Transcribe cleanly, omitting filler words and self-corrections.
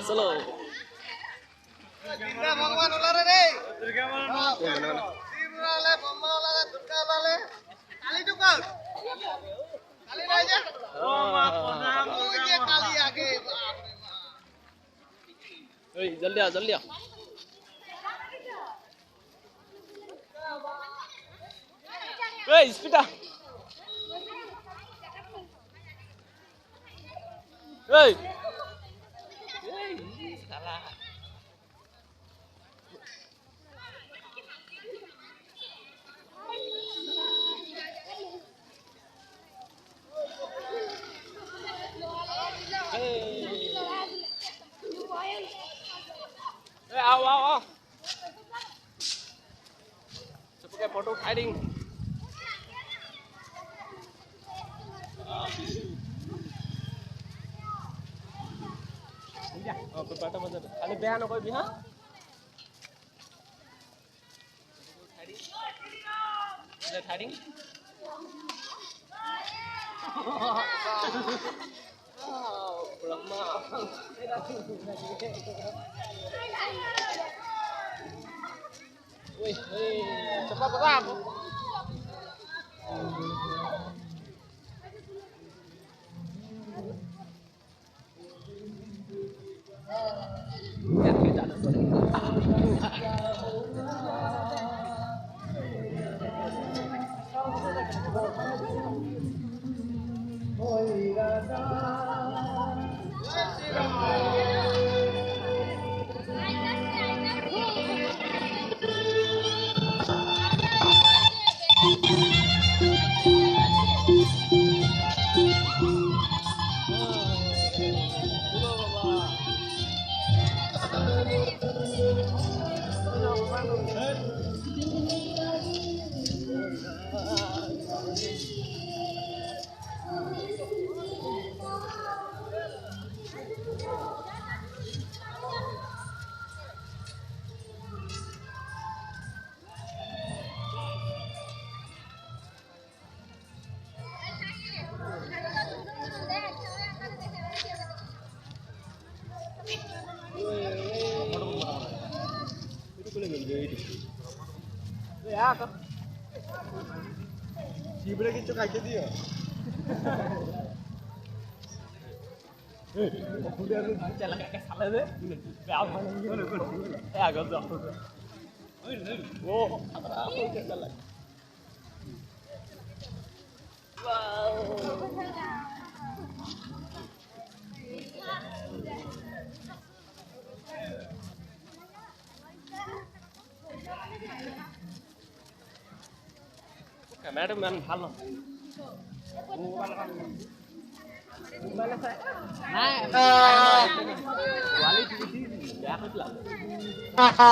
চলো তিনটা ভগবান ওলারে রে দুর্গা মা ত্রিপুরা ওলালে ব্রহ্মা ওলালে দুর্গা ওলালে কালী তো কর কালী নাই যে ও মা প্রণাম ওই যে কালী আগে বাপ রে বাপ ওই জলদি আ এই স্পিডা এই salah आओ सबके फोटो फायरिंग बेटा मजा खाली बयान कोई भी हाँ firing Brahma wih cepat tetap ya kita ada ya kok sibra gitu kayak dia udah lu jalan kayak salah deh apa ya agak jauh oh apa itu jalan wow madam ma'am ভালো mobile আছে হ্যাঁ quality দেখি দেখা